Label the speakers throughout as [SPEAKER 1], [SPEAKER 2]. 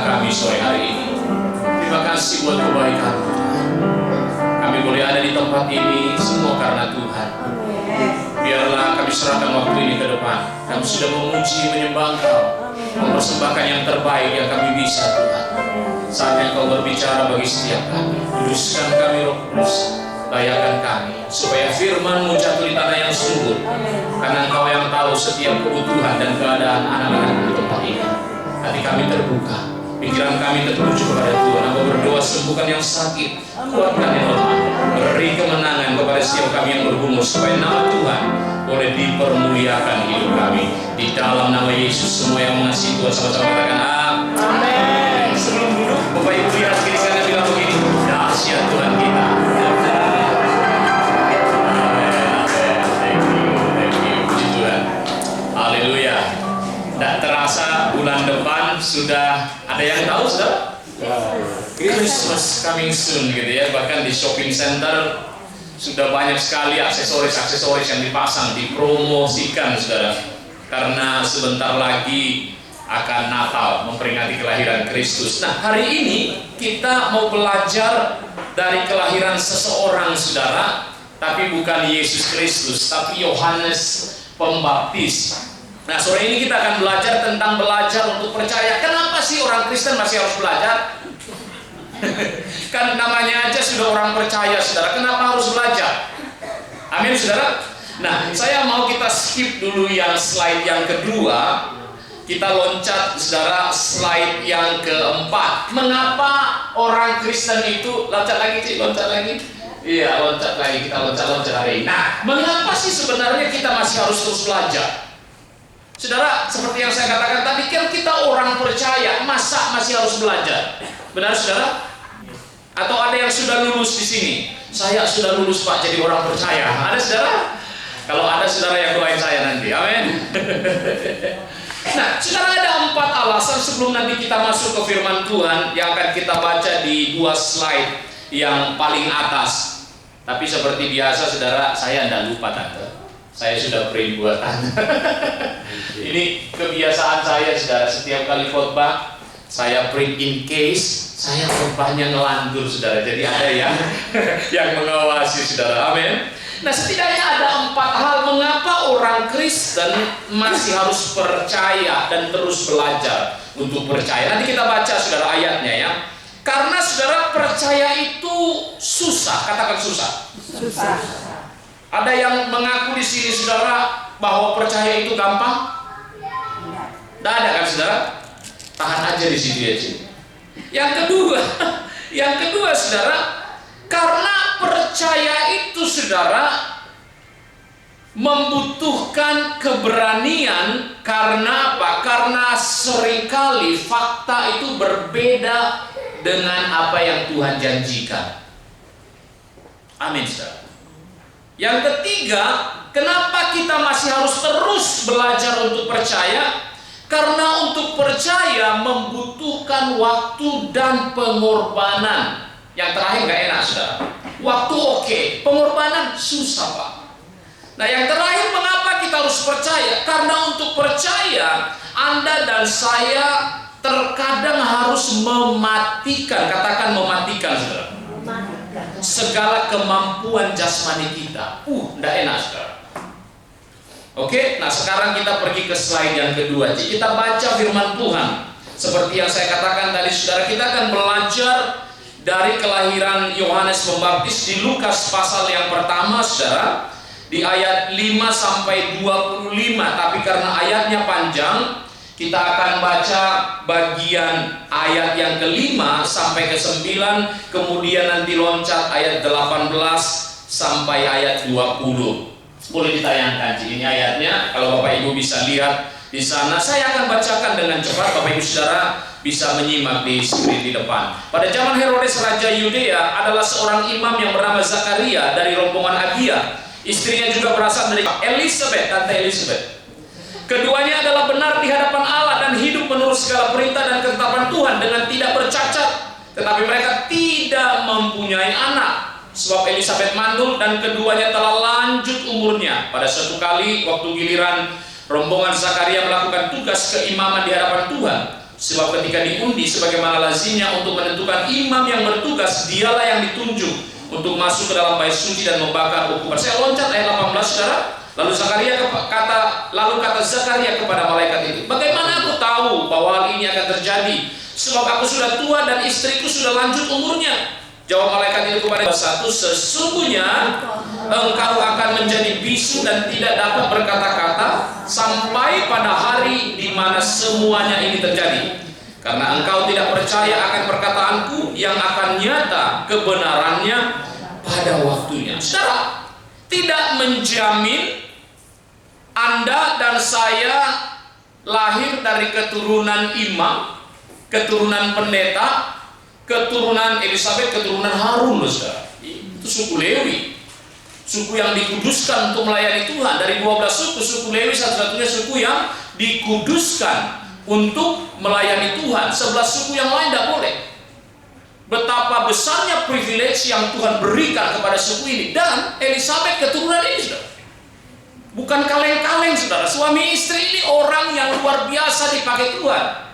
[SPEAKER 1] kami sore hari ini. Terima kasih buat kebaikan. Kami boleh ada di tempat ini semua karena Tuhan. Biarlah kami serahkan waktu ini ke depan. Kami sudah memuji, menyembah Engkau, mempersembahkan yang terbaik yang kami bisa, Tuhan. Saatnya Engkau berbicara bagi setiap kami. Kuduskan kami, Roh Kudus. Layakan kami supaya firman-Mu jatuh di tanah yang subur, karena Engkau yang tahu setiap kebutuhan dan keadaan anak-anak di tempat ini. Hati kami terbuka, pikiran kami tertuju kepada Tuhan. Aku berdoa sembuhkan yang sakit, kuatkan yang lemah, beri kemenangan kepada setiap kami yang bergumul, supaya nama Tuhan boleh dipermuliakan hidup kami. Di dalam nama Yesus, semua yang mengasihi Tuhan sama-sama katakan amin. Sebelum duduk, Bapak Ibu lihat kiri kanan bilang begini, dahsyat Tuhan kita. Haleluya. Tidak terasa bulan depan sudah ada yang tahu, saudara? Christmas coming soon gitu ya. Bahkan di shopping center sudah banyak sekali aksesoris-aksesoris yang dipasang, dipromosikan, saudara. Karena sebentar lagi akan Natal, memperingati kelahiran Kristus. Nah, hari ini kita mau belajar dari kelahiran seseorang, saudara. Tapi bukan Yesus Kristus, tapi Yohanes Pembaptis. Nah, sore ini kita akan belajar tentang belajar untuk percaya. Kenapa sih orang Kristen masih harus belajar? Kan namanya aja sudah orang percaya, saudara. Kenapa harus belajar? Amin, saudara. Nah, saya mau kita skip dulu yang slide yang kedua. Kita loncat, saudara, slide yang keempat. Mengapa orang Kristen itu loncat lagi, Cik? Loncat lagi. Iya, loncat lagi. Kita loncat-loncat hari ini. Nah, mengapa sih sebenarnya kita masih harus terus belajar? Saudara, seperti yang saya katakan tadi, kan kita orang percaya, masa masih harus belajar? Benar, saudara? Atau ada yang sudah lulus di sini? Saya sudah lulus, Pak, jadi orang percaya. Ada, saudara? Kalau ada, saudara yang doain saya nanti. Amin. Nah, saudara, ada 4 alasan sebelum nanti kita masuk ke firman Tuhan yang akan kita baca di 2 slide yang paling atas. Tapi seperti biasa, saudara, saya tidak lupa, Tante. Saya sudah print buatan. Ini kebiasaan saya, saudara. Setiap kali khotbah, saya print in case saya khotbahnya ngelantur, saudara. Jadi ada yang mengawasi, saudara. Amin. Nah, setidaknya ada 4 hal mengapa orang Kristen masih harus percaya dan terus belajar untuk percaya. Nanti kita baca, saudara, ayatnya ya. Karena, saudara, percaya itu susah. Katakan susah. Susah. Ada yang mengaku di sini, saudara, bahwa percaya itu gampang? Tidak ada kan, saudara? Tahan aja di situ ya, Cik. Yang kedua, saudara, karena percaya itu, saudara, membutuhkan keberanian. Karena apa? Karena seringkali fakta itu berbeda dengan apa yang Tuhan janjikan. Amin, saudara. Yang ketiga, kenapa kita masih harus terus belajar untuk percaya? Karena untuk percaya membutuhkan waktu dan pengorbanan. Yang terakhir nggak enak, saudara. Waktu oke, pengorbanan susah, Pak. Nah, yang terakhir, mengapa kita harus percaya? Karena untuk percaya, Anda dan saya terkadang harus mematikan, katakan mematikan, saudara, segala kemampuan jasmani kita. Tidak enak, saudara. Oke, nah sekarang kita pergi ke slide yang kedua. Jadi kita baca firman Tuhan. Seperti yang saya katakan tadi, saudara, kita akan belajar dari kelahiran Yohanes Pembaptis di Lukas pasal yang pertama, saudara, di ayat 5 sampai 25. Tapi karena ayatnya panjang, kita akan baca bagian ayat yang ke-5 sampai ke-9, kemudian nanti loncat ayat 18 sampai ayat 20. Boleh ditayangkan ini ayatnya, kalau Bapak Ibu bisa lihat di sana. Saya akan bacakan dengan cepat, Bapak Ibu saudara bisa menyimak di screen di depan. Pada zaman Herodes Raja Yudea adalah seorang imam yang bernama Zakaria dari rombongan Abia. Istrinya juga berasal dari Elizabeth, Tante Elizabeth. Keduanya adalah benar di hadapan Allah dan hidup menurut segala perintah dan ketetapan Tuhan dengan tidak bercacat. Tetapi mereka tidak mempunyai anak, sebab Elizabeth mandul dan keduanya telah lanjut umurnya. Pada suatu kali waktu giliran rombongan Zakaria melakukan tugas keimaman di hadapan Tuhan, Sebab ketika diundi sebagaimana lazimnya untuk menentukan imam yang bertugas, dialah yang ditunjuk untuk masuk ke dalam bait suci dan membakar ukuman. Saya loncat ayat 18, saudara. Lalu kata Zakaria kepada malaikat itu, bagaimana aku tahu bahwa hal ini akan terjadi? Sebab aku sudah tua dan istriku sudah lanjut umurnya. Jawab malaikat itu kepada satu, sesungguhnya engkau akan menjadi bisu dan tidak dapat berkata-kata sampai pada hari di mana semuanya ini terjadi. Karena engkau tidak percaya akan perkataanku yang akan nyata kebenarannya pada waktunya. Saudara, tidak menjamin Anda dan saya lahir dari keturunan imam, keturunan pendeta, keturunan Elizabeth, keturunan Harun, saudara. Itu suku Lewi, suku yang dikuduskan untuk melayani Tuhan. Dari 12 suku, suku Lewi satu-satunya suku yang dikuduskan untuk melayani Tuhan. 11 suku yang lain tidak boleh. Betapa besarnya privilege yang Tuhan berikan kepada suku ini. Dan Elizabeth keturunan ini, saudara. Bukan kaleng-kaleng, saudara. Suami istri ini orang yang luar biasa dipakai Tuhan.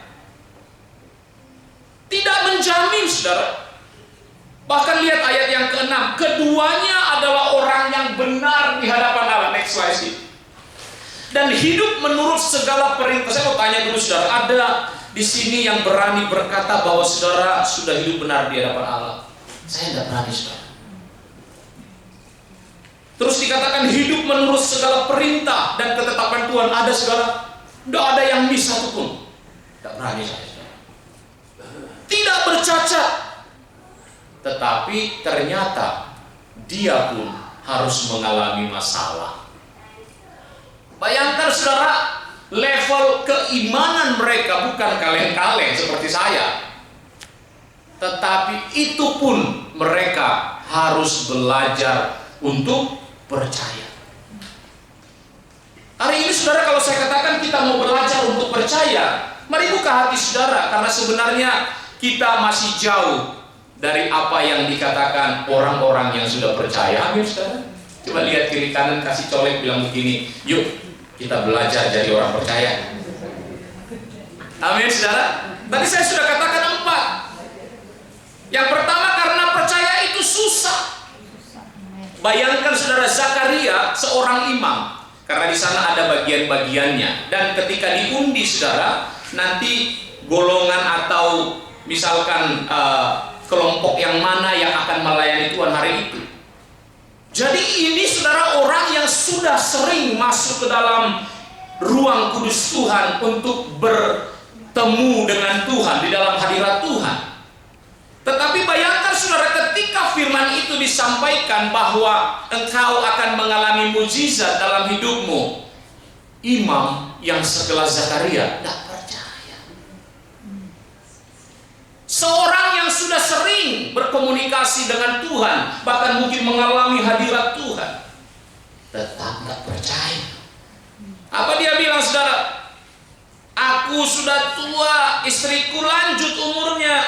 [SPEAKER 1] Tidak menjamin, saudara. Bahkan lihat ayat yang ke-6. Keduanya adalah orang yang benar di hadapan Allah. Next slide. Dan hidup menurut segala perintah. Saya mau tanya dulu, saudara. Ada di sini yang berani berkata bahwa saudara sudah hidup benar di hadapan Allah? Saya tidak berani, saudara. Terus dikatakan hidup menurut segala perintah dan ketetapan Tuhan. Ada, saudara? Tidak ada yang miss satupun. Tidak berani saya. Tidak bercacat, tetapi ternyata dia pun harus mengalami masalah. Bayangkan, saudara, level keimanan mereka bukan kaleng-kaleng seperti saya, tetapi itu pun mereka harus belajar untuk percaya. Hari ini, saudara, kalau saya katakan kita mau belajar untuk percaya, mari buka hati saudara, karena sebenarnya kita masih jauh dari apa yang dikatakan orang-orang yang sudah percaya. Amin, saudara. Coba lihat kiri kanan, kasih colek, bilang begini, yuk kita belajar jadi orang percaya. Amin, saudara. Tadi saya sudah katakan 4. Yang pertama, karena percaya itu susah. Bayangkan, saudara, Zakaria seorang imam, karena di sana ada bagian-bagiannya. Dan ketika diundi, saudara, nanti golongan atau misalkan kelompok yang mana yang akan melayani Tuhan hari itu. Jadi ini, saudara, orang yang sudah sering masuk ke dalam ruang kudus Tuhan untuk bertemu dengan Tuhan di dalam hadirat Tuhan. Tetapi bayangkan, saudara, ketika firman itu disampaikan bahwa engkau akan mengalami mujizat dalam hidupmu, imam yang sekelas Zakaria tidak percaya. Seorang yang sudah sering berkomunikasi dengan Tuhan, bahkan mungkin mengalami hadirat Tuhan, tetap tidak percaya. Apa dia bilang, saudara? Aku sudah tua, istriku lanjut umurnya.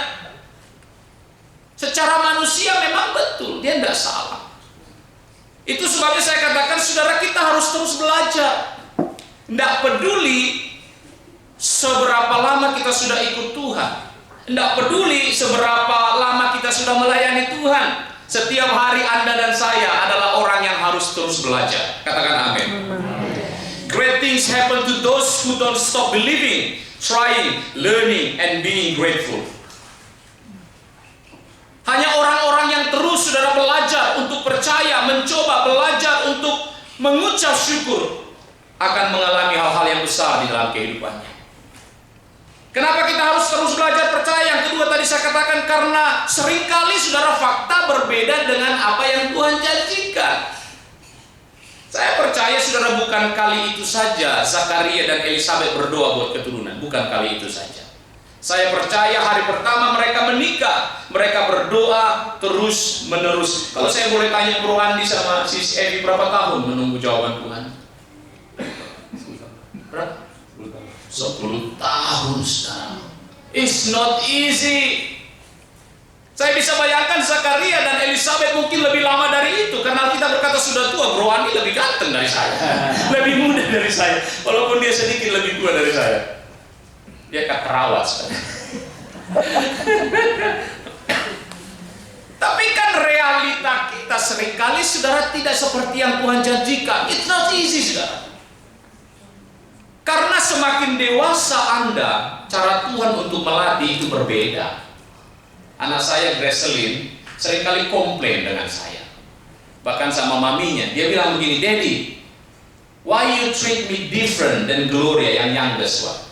[SPEAKER 1] Secara manusia memang betul, dia tidak salah. Itu sebabnya saya katakan, saudara, kita harus terus belajar. Tidak peduli seberapa lama kita sudah ikut Tuhan, tidak peduli seberapa lama kita sudah melayani Tuhan. Setiap hari Anda dan saya adalah orang yang harus terus belajar. Katakan amin. Great things happen to those who don't stop believing, trying, learning, and being grateful. Hanya orang-orang yang terus, saudara, belajar untuk percaya, mencoba belajar untuk mengucap syukur, akan mengalami hal-hal yang besar di dalam kehidupannya. Kenapa kita harus terus belajar percaya? Yang kedua tadi saya katakan, karena seringkali, saudara, fakta berbeda dengan apa yang Tuhan janjikan. Saya percaya, saudara, bukan kali itu saja Zakaria dan Elizabeth berdoa buat keturunan. Bukan kali itu saja. Saya percaya hari pertama mereka menikah, mereka berdoa terus menerus. Kalau saya boleh tanya Bro Andi sama Sis Evi, berapa tahun menunggu jawaban Tuhan? 10 tahun, saudara. It's not easy. Saya bisa bayangkan Zakaria dan Elizabeth mungkin lebih lama dari itu, karena kita berkata sudah tua. Bro Andi lebih ganteng dari saya, lebih muda dari saya, walaupun dia sedikit lebih tua dari saya. Dia keterawat, saudara. Tapi kan realita kita seringkali, saudara, tidak seperti yang Tuhan janjikan. It's not easy, saudara. Karena semakin dewasa Anda, cara Tuhan untuk melatih itu berbeda. Anak saya, Gracelyn, seringkali komplain dengan saya. Bahkan sama maminya, dia bilang begini, "Daddy, why you treat me different than Gloria yang youngest one?"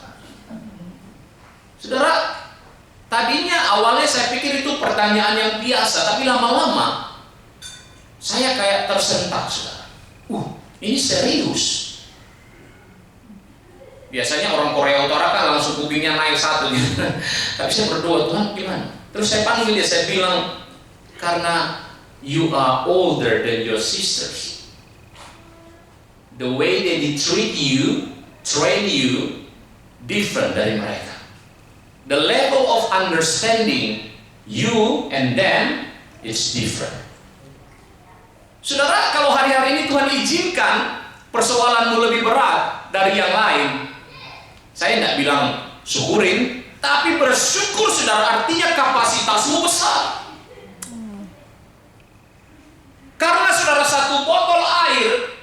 [SPEAKER 1] Saudara, tadinya awalnya saya pikir itu pertanyaan yang biasa, tapi lama-lama saya kayak tersentak, saudara. Ini serius. Biasanya orang Korea Utara kan langsung kupingnya naik satu gitu. Tapi saya berdoa, Tuhan gimana? Terus saya panggil dia, saya bilang, karena you are older than your sisters. The way they treat you, train you, different dari mereka. The level of understanding you and them is different. Saudara, kalau hari-hari ini Tuhan izinkan persoalanmu lebih berat dari yang lain, saya tidak bilang syukurin, tapi bersyukur, saudara, artinya kapasitasmu besar. Karena saudara, satu botol air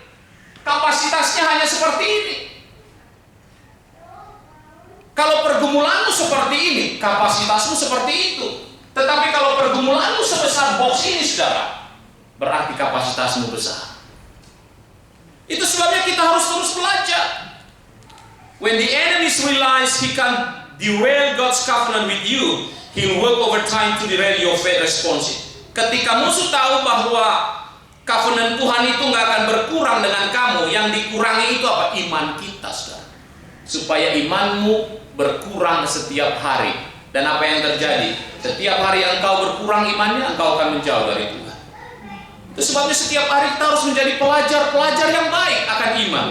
[SPEAKER 1] kapasitasnya hanya seperti ini. Kalau pergumulanmu seperti ini, kapasitasmu seperti itu. Tetapi kalau pergumulanmu sebesar box ini, saudara, berarti kapasitasmu besar. Itu sebabnya kita harus terus belajar. When the enemies realize he can derail God's covenant with you, he'll work overtime to derail your faith response. Ketika musuh tahu bahwa covenant Tuhan itu nggak akan berkurang dengan kamu, yang dikurangi itu apa? Iman kita, saudara. Supaya imanmu berkurang setiap hari. Dan apa yang terjadi? Setiap hari engkau berkurang imannya, engkau akan menjauh dari Tuhan. Itu sebabnya setiap hari kita harus menjadi pelajar yang baik akan iman.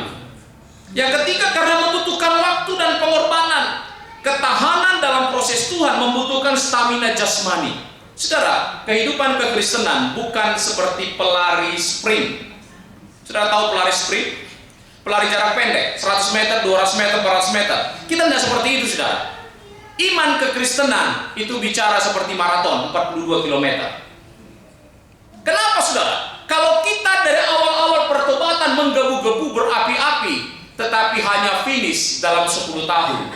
[SPEAKER 1] Yang ketiga, karena membutuhkan waktu dan pengorbanan. Ketahanan dalam proses Tuhan membutuhkan stamina jasmani. Saudara, kehidupan kekristenan bukan seperti pelari sprint. Saudara tahu pelari sprint? Pelari jarak pendek, 100 meter, 200 meter, 400 meter. Kita tidak seperti itu, saudara. Iman kekristenan itu bicara seperti maraton, 42 km. Kenapa, saudara? Kalau kita dari awal-awal pertobatan menggebu-gebu berapi-api, tetapi hanya finish dalam 10 tahun,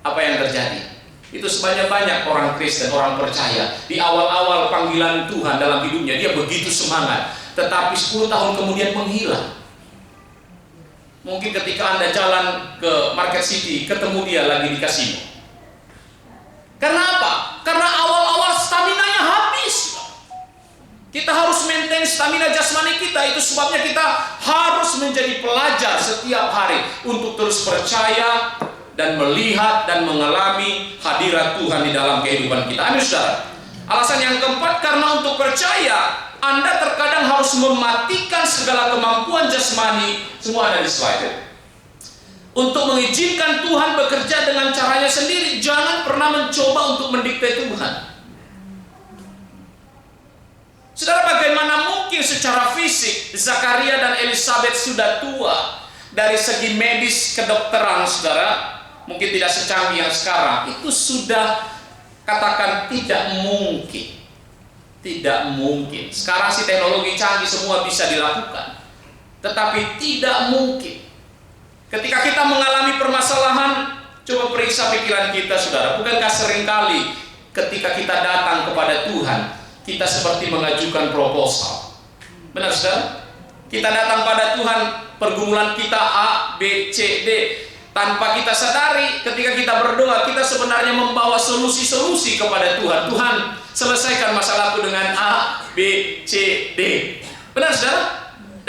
[SPEAKER 1] apa yang terjadi? Itu sebanyak-banyak orang Kristen, orang percaya, di awal-awal panggilan Tuhan dalam hidupnya, dia begitu semangat, tetapi 10 tahun kemudian menghilang. Mungkin ketika Anda jalan ke Market City, ketemu dia lagi di kasino. Karena apa? Karena awal-awal staminanya habis. Kita harus maintain stamina jasmani kita. Itu sebabnya kita harus menjadi pelajar setiap hari untuk terus percaya dan melihat dan mengalami hadirat Tuhan di dalam kehidupan kita. Amin, saudara. Alasan yang keempat, karena untuk percaya Anda terkadang harus mematikan segala kemampuan jasmani. Semua ada di slide. Untuk mengizinkan Tuhan bekerja dengan caranya sendiri. Jangan pernah mencoba untuk mendikte Tuhan. Saudara, bagaimana mungkin secara fisik Zakaria dan Elizabeth sudah tua? Dari segi medis kedokteran, saudara, mungkin tidak secanggih yang sekarang. Itu sudah, katakan, tidak mungkin. Tidak mungkin. Sekarang sih teknologi canggih, semua bisa dilakukan. Tetapi tidak mungkin. Ketika kita mengalami permasalahan, coba periksa pikiran kita, saudara. Bukankah seringkali ketika kita datang kepada Tuhan, kita seperti mengajukan proposal? Benar, saudara? Kita datang pada Tuhan, pergumulan kita A, B, C, D. Tanpa kita sadari, ketika kita berdoa, kita sebenarnya membawa solusi-solusi kepada Tuhan. Tuhan, selesaikan masalahku dengan A, B, C, D. Benar, saudara?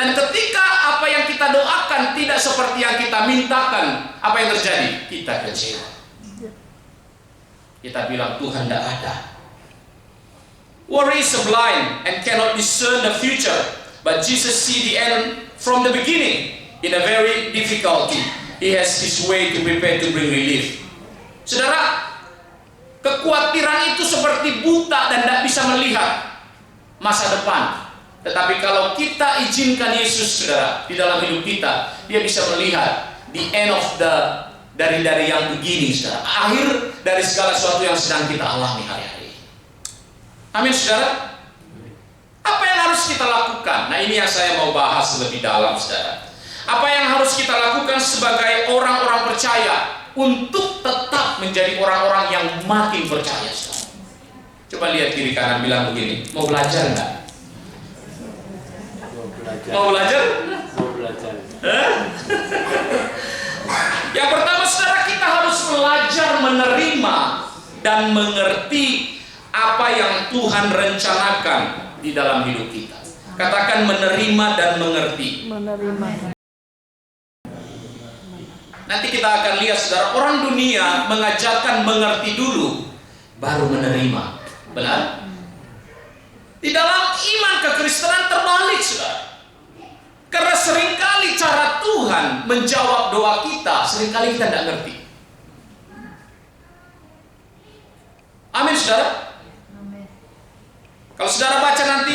[SPEAKER 1] Dan ketika apa yang kita doakan tidak seperti yang kita mintakan, apa yang terjadi? Kita kecewa. Kita bilang, Tuhan tidak ada. Worry is blind and cannot discern the future, but Jesus see the end from the beginning. In a very difficulty, He has His way to prepare to bring relief. Saudara, kekhawatiran itu seperti buta dan tidak bisa melihat masa depan. Tetapi kalau kita izinkan Yesus, saudara, di dalam hidup kita, dia bisa melihat the end of the dari yang begini, saudara. Akhir dari segala sesuatu yang sedang kita alami hari-hari. Amin, saudara. Apa yang harus kita lakukan? Nah, ini yang saya mau bahas lebih dalam, saudara. Apa yang harus kita lakukan sebagai orang-orang percaya untuk tetap menjadi orang-orang yang makin percaya, saudara? Coba lihat kiri kanan, bilang begini, mau belajar nggak? Mau belajar?
[SPEAKER 2] Mau belajar.
[SPEAKER 1] Yang pertama, saudara, kita harus belajar menerima dan mengerti apa yang Tuhan rencanakan di dalam hidup kita. Katakan menerima dan mengerti.
[SPEAKER 3] Menerima.
[SPEAKER 1] Nanti kita akan lihat, saudara, orang dunia mengajarkan mengerti dulu, baru menerima. Benar? Di dalam iman kekristenan terbalik, saudara. Karena seringkali cara Tuhan menjawab doa kita, seringkali kita tidak ngerti. Amin, saudara.
[SPEAKER 3] Amin.
[SPEAKER 1] Kalau saudara baca nanti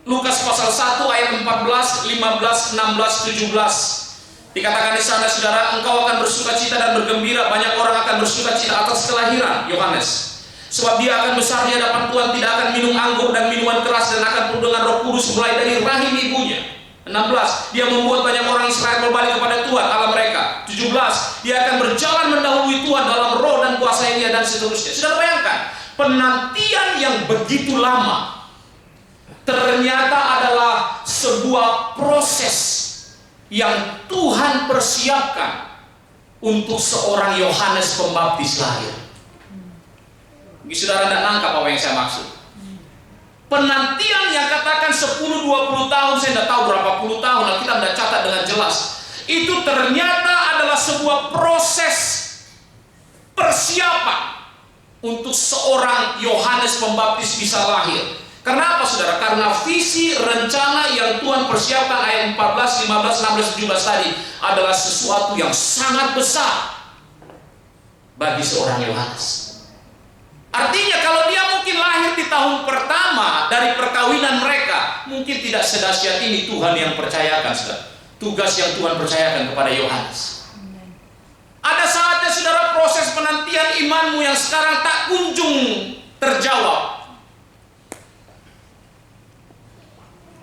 [SPEAKER 1] Lukas pasal 1 ayat 14, 15, 16, 17, dikatakan di sana, saudara, engkau akan bersukacita dan bergembira, banyak orang akan bersukacita atas kelahiran Yohanes. Sebab dia akan besar di hadapan Tuhan, tidak akan minum anggur dan minuman keras, dan akan penuh dengan Roh Kudus mulai dari rahim ibunya. 16, dia membuat banyak orang Israel berbalik kepada Tuhan Allah mereka. 17, dia akan berjalan mendahului Tuhan dalam roh dan kuasa dia, dan seterusnya. Saudara bayangkan, penantian yang begitu lama ternyata adalah sebuah proses yang Tuhan persiapkan untuk seorang Yohanes Pembaptis lahir. Bagi saudara tidak nangkap apa yang saya maksud. Penantian yang katakan 10-20 tahun, saya tidak tahu berapa puluh tahun, kita tidak catat dengan jelas. Itu ternyata adalah sebuah proses persiapan untuk seorang Yohanes Pembaptis bisa lahir. Karena apa, saudara? Karena visi rencana yang Tuhan persiapkan ayat 14, 15, 16, 17 tadi adalah sesuatu yang sangat besar bagi seorang Yohanes. Artinya kalau dia mungkin lahir di tahun pertama dari perkawinan mereka, mungkin tidak sedahsyat ini Tuhan yang percayakan, saudara. Tugas yang Tuhan percayakan kepada Yohanes. Ada saatnya, saudara, proses penantian imanmu yang sekarang tak kunjung terjawab.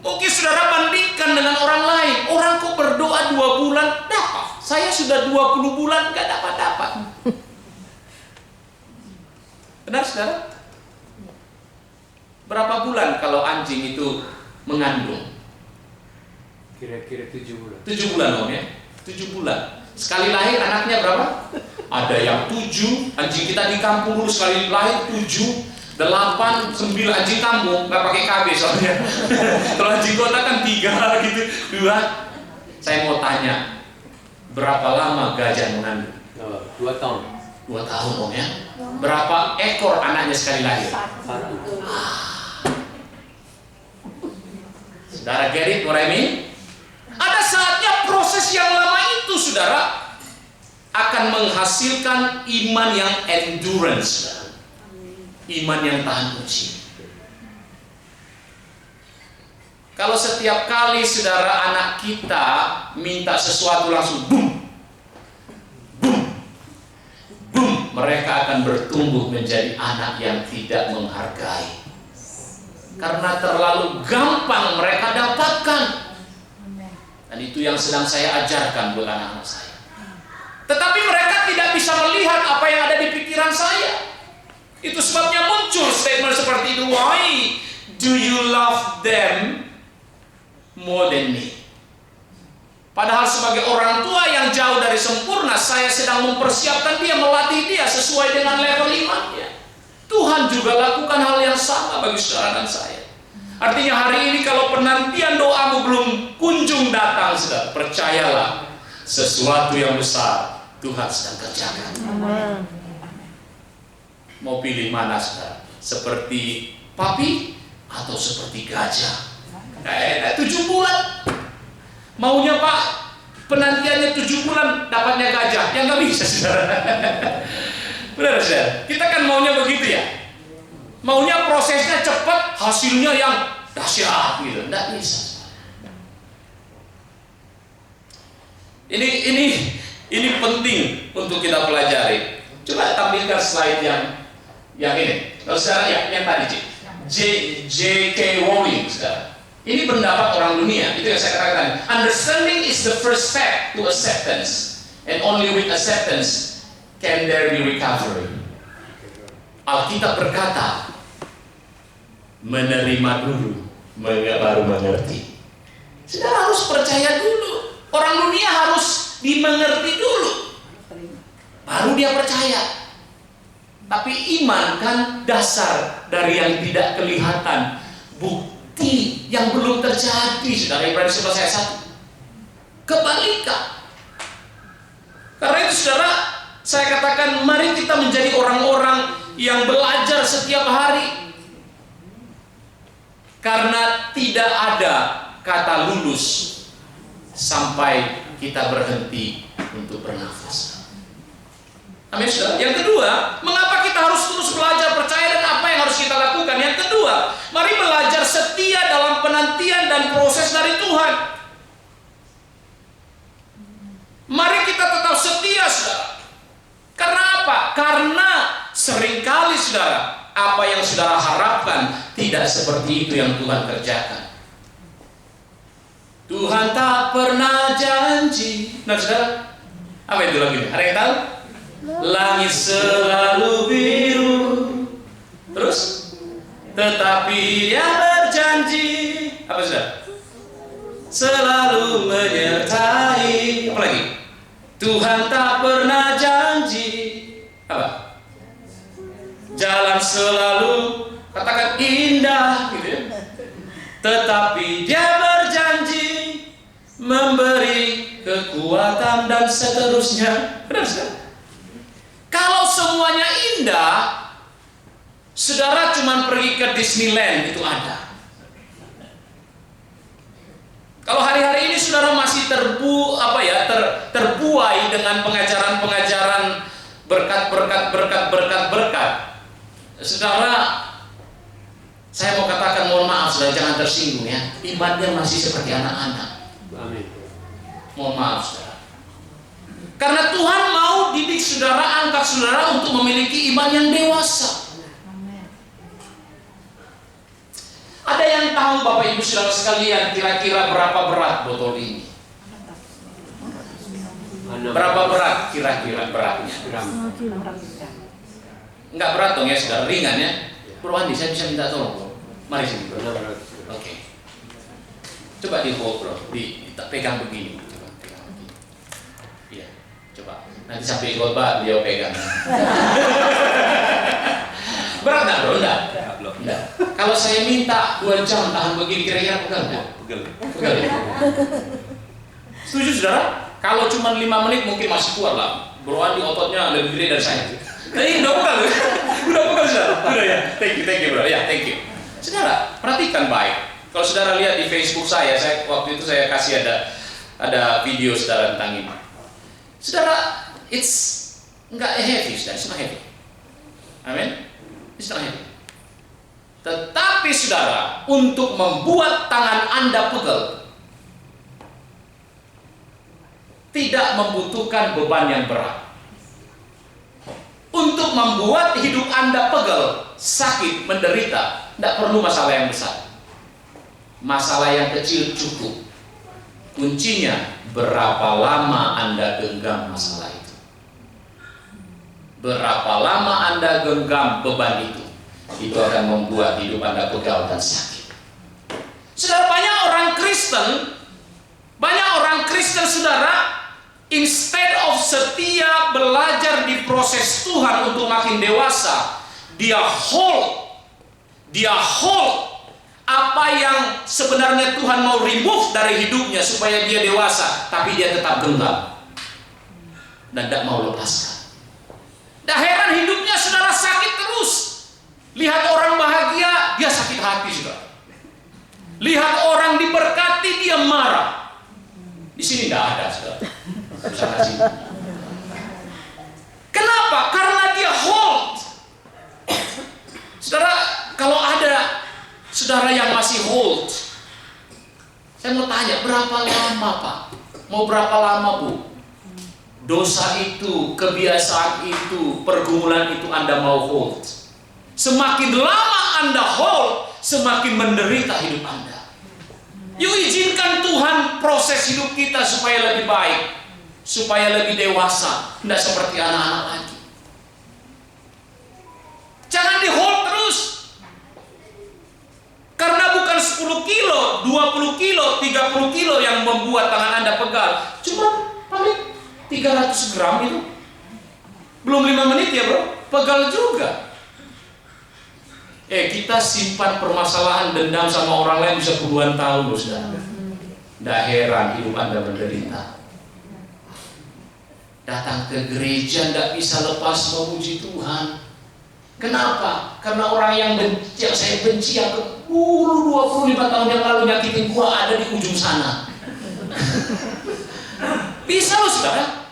[SPEAKER 1] Mungkin saudara bandingkan dengan orang lain. Orang kok berdoa 2 bulan dapat, saya sudah 20 bulan gak dapat-dapat. Benar, saudara? Berapa bulan kalau anjing itu mengandung?
[SPEAKER 2] Kira-kira 7 bulan.
[SPEAKER 1] 7 bulan, Om, ya? 7 bulan. Sekali lahir anaknya berapa? Ada yang 7. Anjing kita di kampung dulu sekali lahir 7, 8, 9 anjing kampung, nggak pakai KB soalnya. Kalau anjing kota kan 3 gitu, 2. Saya mau tanya, berapa lama gajah mengandung?
[SPEAKER 2] 2 tahun.
[SPEAKER 1] 2 tahun, Om, ya. Berapa ekor anaknya sekali lahir?
[SPEAKER 2] 1.
[SPEAKER 1] Saudara get it what I mean? Ada saatnya proses yang lama itu, saudara, akan menghasilkan iman yang endurance, saudara. Iman yang tahan uji. Kalau setiap kali, saudara, anak kita minta sesuatu langsung boom, boom, boom, mereka akan bertumbuh menjadi anak yang tidak menghargai. Karena terlalu gampang mereka dapatkan. Dan itu yang sedang saya ajarkan buat anak-anak saya. Tetapi mereka tidak bisa melihat apa yang ada di pikiran saya. Itu sebabnya muncul statement seperti itu. Why do you love them more than me? Padahal sebagai orang tua yang jauh dari sempurna, saya sedang mempersiapkan dia, melatih dia sesuai dengan level imannya. Tuhan juga lakukan hal yang sama bagi saudara dan saya. Artinya hari ini kalau penantian doamu belum kunjung datang, saudara, percayalah, sesuatu yang besar Tuhan sedang kerjakan. Mau pilih mana, saudara? Seperti papi atau seperti gajah? 7 bulan. Maunya Pak, penantiannya 7 bulan, dapatnya gajah. Ya nggak bisa, saudara. Benar, saudara? Kita kan maunya begitu ya. Maunya prosesnya cepat, hasilnya yang dahsyat gitu. Nggak bisa. Ini Ini penting untuk kita pelajari. Coba tampilkan slide yang ini. Kalau sekarang yang tadi, J.K. Rowling sekarang. Ini pendapat orang dunia. Itu yang saya katakan. Understanding is the first step to acceptance, and only with acceptance can there be recovery. Alkitab berkata, menerima dulu, baru mengerti. Saudara harus percaya dulu. Orang dunia harus dimengerti dulu, baru dia percaya. Tapi iman kan dasar dari yang tidak kelihatan, bukti yang belum terjadi. Saudara, Ibrani 11 ayat 1. Kebalikan. Karena itu saudara, saya katakan mari kita menjadi orang-orang yang belajar setiap hari. Karena tidak ada kata lulus sampai kita berhenti untuk bernafas. Amin, saudara. Yang kedua, mengapa kita harus terus belajar percaya dan apa yang harus kita lakukan? Yang kedua, mari belajar setia dalam penantian dan proses dari Tuhan. Mari kita tetap setia, saudara. Karena apa? Karena seringkali, saudara, apa yang saudara harapkan tidak seperti itu yang Tuhan kerjakan. Tuhan tak pernah janji. Nah, saudara, apa itu lagunya? Ada yang tahu? Langit selalu biru, terus tetapi Dia berjanji. Apa saudara? Selalu menyertai. Apa lagi? Tuhan tak pernah janji. Apa? Jalan selalu, katakan indah, gitu ya. Tetapi Dia berjanji memberi kekuatan dan seterusnya. Benar, saudara? Kalau semuanya indah, saudara cuma pergi ke Disneyland itu ada. Kalau hari-hari ini saudara masih terbuai dengan pengajaran-pengajaran berkat. Saudara, saya mau katakan mohon maaf, saudara, jangan tersinggung ya. Imannya masih seperti anak-anak.
[SPEAKER 2] Amin.
[SPEAKER 1] Mohon maaf, saudara. Karena Tuhan mau didik saudara, angkat saudara untuk memiliki iman yang dewasa. Ada yang tahu Bapak Ibu saudara sekalian kira-kira berapa berat botol ini? Berapa berat kira-kira beratnya? Enggak berat dong ya saudara, ringan ya. Bro Andi, saya bisa minta tolong. Mari sini bro. Oke. Coba di hold bro, pegang begini. Iya, coba. Nanti sampai khotbah beliau pegang. Berat nggak bro? Enggak. Kalau saya minta 2 jam tahan begini, kira-kira pegal nggak? Pegal ya. Setuju saudara? Kalau cuma 5 menit mungkin masih kuat lah. Bro Andi ototnya lebih gede dari saya. Tapi udah pegal, udah pegal saudara. Udah ya. Thank you bro. Ya, thank you. Saudara, perhatikan baik. Kalau saudara lihat di Facebook saya waktu itu saya kasih ada video saudara tentang ini. Saudara, it's nggak heavy, saudara, it's not heavy. Amin. It's not heavy. Tetapi saudara, untuk membuat tangan Anda pegel tidak membutuhkan beban yang berat. Untuk membuat hidup Anda pegel, sakit, menderita, tidak perlu masalah yang besar. Masalah yang kecil cukup. Kuncinya, berapa lama Anda genggam masalah itu. Berapa lama Anda genggam beban itu. Itu akan membuat hidup Anda pegal dan sakit. Saudara, banyak orang Kristen saudara, instead of setia belajar di proses Tuhan untuk makin dewasa, dia hold apa yang sebenarnya Tuhan mau remove dari hidupnya supaya dia dewasa, tapi dia tetap genggam dan tidak mau lepaskan. Dah heran hidupnya saudara sakit terus. Lihat orang bahagia, dia sakit hati saudara. Lihat orang diberkati, dia marah. Di sini tidak ada saudara. Kenapa? Karena dia hold. Saudara, kalau ada saudara yang masih hold, saya mau tanya, berapa lama Pak? Mau berapa lama Bu? dosa itu, kebiasaan itu, pergumulan itu Anda mau hold. Semakin lama Anda hold, semakin menderita hidup Anda. Yuk izinkan Tuhan proses hidup kita supaya lebih baik, supaya lebih dewasa, tidak seperti anak-anak lagi. Jangan di hold terus. Karena bukan 10 kilo, 20 kilo, 30 kilo yang membuat tangan Anda pegal. Cuma paling 300 gram itu. Belum 5 menit ya bro, pegal juga. Kita simpan permasalahan dendam sama orang lain bisa puluhan tahun loh saudara. Tidak heran hidup Anda menderita. Datang ke gereja tidak bisa lepas memuji Tuhan. Kenapa? Karena orang yang saya benci yang 25 tahun yang lalu nyakitin gua ada di ujung sana. Bisa loh saudara.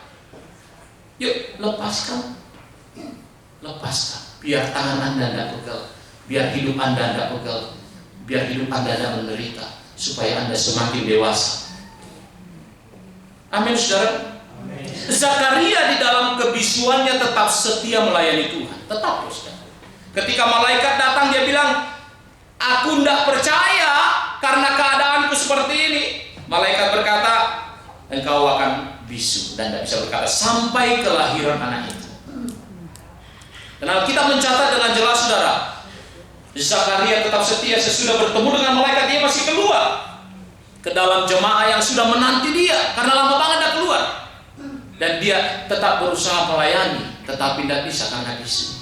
[SPEAKER 1] Yuk lepaskan. Lepaskan. Biar tangan Anda tidak pegal. Biar hidup Anda tidak pegal. Biar hidup Anda tidak menderita. Supaya Anda semakin dewasa. Amin saudara. Zakaria di dalam kebisuannya tetap setia melayani Tuhan. Tetap saudara. Ketika malaikat datang dia bilang, aku tidak percaya karena keadaanku seperti ini. Malaikat berkata, engkau akan bisu dan tidak bisa berkata sampai kelahiran anak itu. Karena kita mencatat dengan jelas saudara, Zakaria tetap setia. Sesudah bertemu dengan malaikat dia masih keluar ke dalam jemaah yang sudah menanti dia karena lama banget tidak keluar. Dan dia tetap berusaha melayani, tetapi tidak bisa karena bisu.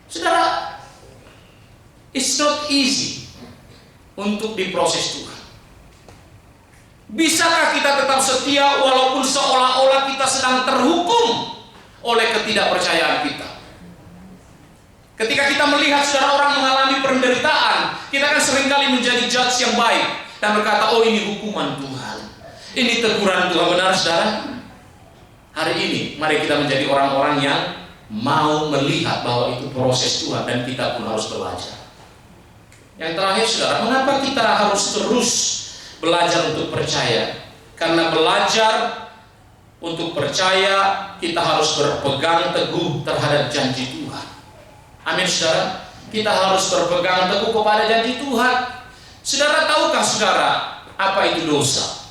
[SPEAKER 1] Saudara, it's not easy untuk diproses Tuhan. Bisakah kita tetap setia walaupun seolah-olah kita sedang terhukum oleh ketidakpercayaan kita? Ketika kita melihat saudara orang mengalami penderitaan, kita kan seringkali menjadi judge yang baik dan berkata, oh ini hukuman Tuhan, ini teguran Tuhan. Benar saudara? Hari ini mari kita menjadi orang-orang yang mau melihat bahwa itu proses Tuhan dan kita pun harus belajar. Yang terakhir saudara, mengapa kita harus terus belajar untuk percaya? Karena belajar untuk percaya kita harus berpegang teguh terhadap janji Tuhan. Amin saudara. Kita harus berpegang teguh kepada janji Tuhan. Saudara tahukah saudara apa itu dosa?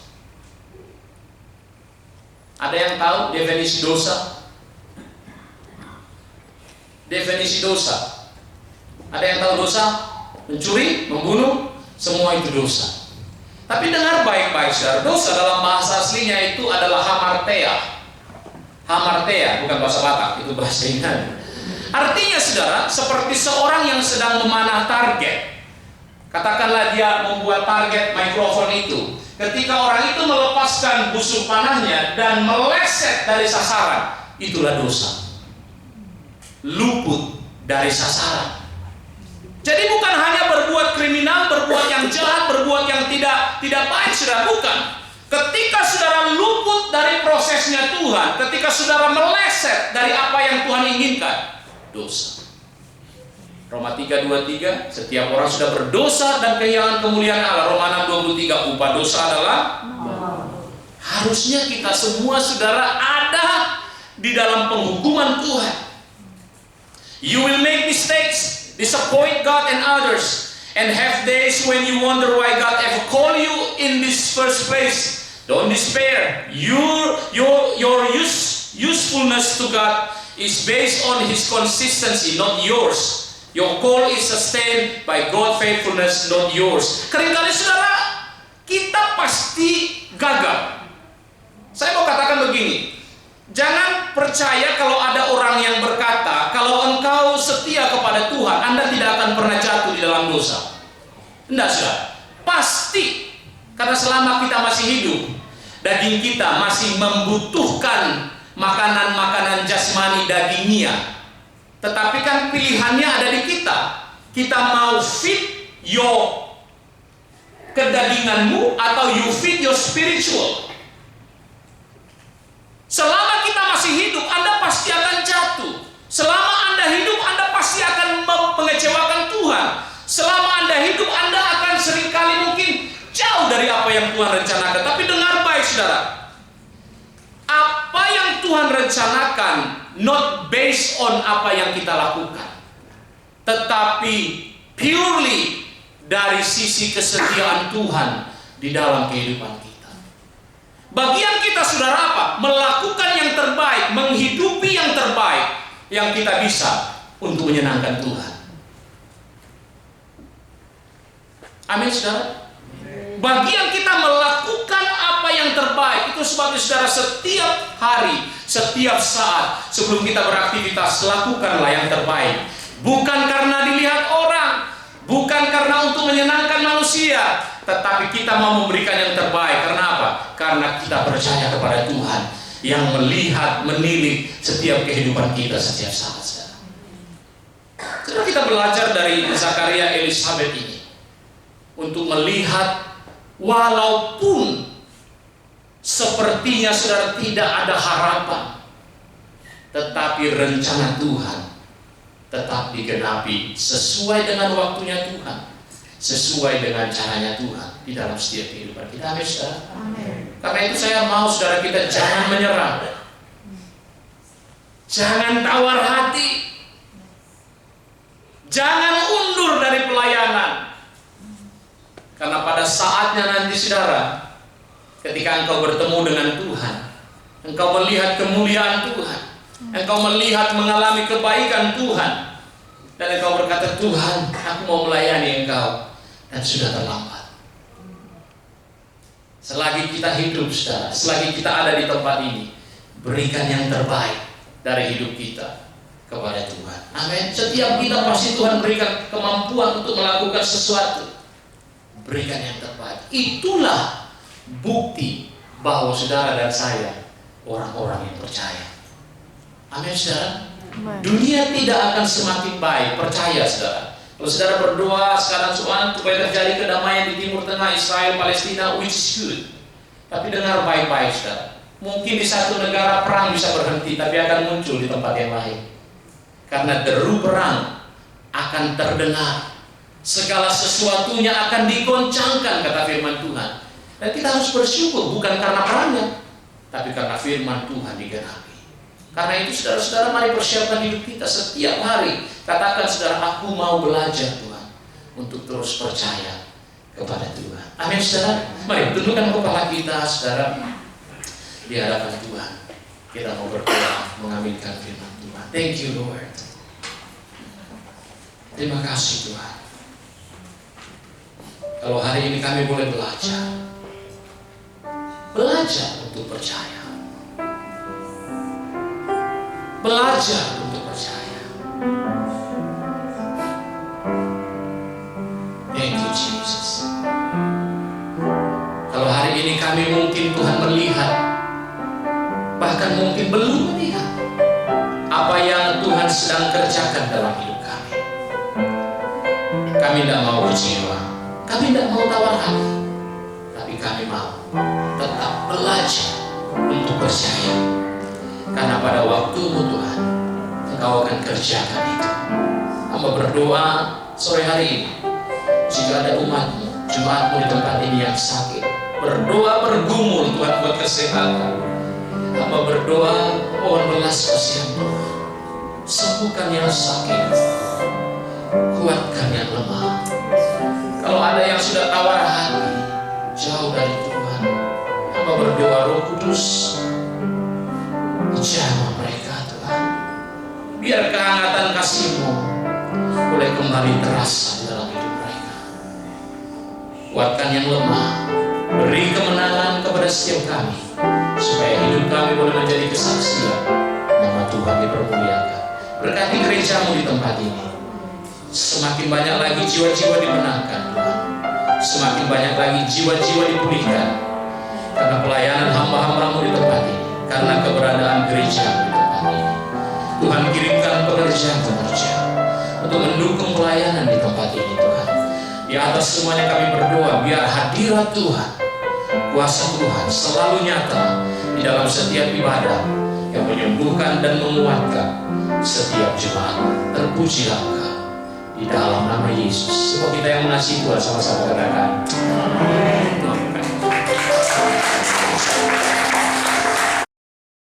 [SPEAKER 1] Ada yang tahu definisi dosa? Definisi dosa. Ada yang tahu dosa? Mencuri, membunuh, semua itu dosa. Tapi dengar baik-baik saudara, dosa dalam bahasa aslinya itu adalah hamartia. Hamartia, bukan bahasa Batak, itu bahasa Yunani. Artinya saudara, seperti seorang yang sedang memanah target. Katakanlah dia membuat target mikrofon itu. Ketika orang itu melepaskan busur panahnya dan meleset dari sasaran, itulah dosa. Luput dari sasaran. Jadi bukan hanya berbuat kriminal, berbuat yang jahat, berbuat yang tidak baik, saudara, bukan. Ketika saudara luput dari prosesnya Tuhan, ketika saudara meleset dari apa yang Tuhan inginkan, dosa. Roma 3:23, setiap orang sudah berdosa dan kehilangan kemuliaan Allah. Roma 6:23, upah dosa adalah harusnya kita semua saudara ada di dalam penghukuman Tuhan. You will make mistakes, disappoint God and others, and have days when you wonder why God ever called you in this first place. Don't despair. Your usefulness to God is based on His consistency, not yours. Your call is sustained by God's faithfulness, not yours. Seringkali saudara, kita pasti gagal. Saya mau katakan begini. Jangan percaya kalau ada orang yang berkata, kalau engkau setia kepada Tuhan, Anda tidak akan pernah jatuh di dalam dosa. Tidak, saudara. Pasti. Karena selama kita masih hidup, daging kita masih membutuhkan makanan-makanan jasmani dagingnya. Tetapi kan pilihannya ada di kita. Kita mau feed your kedaginganmu atau you feed your spiritual. Selama kita masih hidup, Anda pasti akan jatuh. Selama Anda hidup, Anda pasti akan mengecewakan Tuhan. Selama Anda hidup, Anda akan seringkali mungkin jauh dari apa yang Tuhan rencanakan. Tapi dengar baik saudara, Tuhan rencanakan not based on apa yang kita lakukan, tetapi purely dari sisi kesetiaan Tuhan di dalam kehidupan kita. Bagian kita, saudara, apa? Melakukan yang terbaik, menghidupi yang terbaik yang kita bisa untuk menyenangkan Tuhan. Amin, saudara. Bagian kita melakukan apa yang terbaik. Itu sebabnya, saudara, setiap hari, setiap saat sebelum kita beraktivitas, lakukanlah yang terbaik. Bukan karena dilihat orang, bukan karena untuk menyenangkan manusia, tetapi kita mau memberikan yang terbaik. Karena apa? Karena kita percaya kepada Tuhan yang melihat, menilik setiap kehidupan kita setiap saat, saudara. Saudara, kita belajar dari Zakaria Elizabeth ini untuk melihat, walaupun sepertinya, saudara, tidak ada harapan, tetapi rencana Tuhan tetap digenapi sesuai dengan waktunya Tuhan, sesuai dengan caranya Tuhan di dalam setiap kehidupan kita. Amin, saudara. Karena itu saya mau, saudara, kita jangan menyerah, jangan tawar hati, jangan undur dari pelayanan. Karena pada saatnya nanti, saudara, ketika engkau bertemu dengan Tuhan, engkau melihat kemuliaan Tuhan, engkau melihat mengalami kebaikan Tuhan, dan engkau berkata, Tuhan, aku mau melayani engkau, dan sudah terlambat. Selagi kita hidup, saudara, selagi kita ada di tempat ini, berikan yang terbaik dari hidup kita kepada Tuhan. Amin. Setiap kita pasti Tuhan berikan kemampuan untuk melakukan sesuatu. Berikan yang terbaik. Itulah bukti bahwa saudara dan saya orang-orang yang percaya. Amin, saudara. Dunia tidak akan semakin baik, percaya, saudara. Kalau saudara berdoa sekarang supaya terjadi kedamaian di Timur Tengah, Israel, Palestina, which is good. Tapi dengar baik-baik, saudara. Mungkin di satu negara perang bisa berhenti, tapi akan muncul di tempat yang lain. Karena deru perang akan terdengar. Segala sesuatunya akan digoncangkan, kata firman Tuhan. Dan kita harus bersyukur, bukan karena perangnya, tapi karena firman Tuhan digenapi. Karena itu, saudara-saudara, mari persiapkan hidup kita setiap hari. Katakan, saudara, aku mau belajar, Tuhan, untuk terus percaya kepada Tuhan. Amin, saudara. Mari tundukkan kepala kita, saudara, di hadapan Tuhan. Kita mau berdoa, mengaminkan firman Tuhan. Thank you, Lord. Terima kasih, Tuhan. Kalau hari ini kami boleh belajar untuk percaya, belajar untuk percaya. Thank you, Jesus. Kalau hari ini kami mungkin, Tuhan, melihat, bahkan mungkin belum melihat apa yang Tuhan sedang kerjakan dalam hidup kami, kami tidak mau kecewa. Kami tidak mau tawar hati, tapi kami mau tetap belajar untuk percaya. Karena pada waktumu, Tuhan, Engkau akan kerjakan itu. Hamba berdoa sore hari ini, jika ada umatmu, jemaatmu di tempat ini yang sakit, berdoa bergumul, Tuhan, buat kesehatan. Hamba berdoa, mohon belas kasihan Tuhan, sembuhkan yang sakit, kuatkan yang lemah. Kalau ada yang sudah tawar hati, jauh dari Tuhan, hamba berdoa, Roh Kudus, jamah mereka, Tuhan. Biar kehangatan kasih-Mu boleh kembali terasa di dalam hidup mereka. Kuatkan yang lemah, beri kemenangan kepada setiap kami, supaya hidup kami boleh menjadi kesaksian, nama Tuhan dipermuliakan. Berkati gereja-Mu di tempat ini. Semakin banyak lagi jiwa-jiwa dimenangkan, Tuhan. Semakin banyak lagi jiwa-jiwa dipulihkan karena pelayanan hamba-hamba-Mu di tempat ini, karena keberadaan gereja di tempat ini. Tuhan, kirimkan pekerja-pekerja untuk mendukung pelayanan di tempat ini, Tuhan. Di atas semuanya kami berdoa, biar hadirat Tuhan, kuasa Tuhan selalu nyata di dalam setiap ibadah yang menyembuhkan dan menguatkan setiap jemaat. Terpujilah Engkau di dalam nama Yesus. Semua kita yang mengasihi Tuhan sama-sama katakan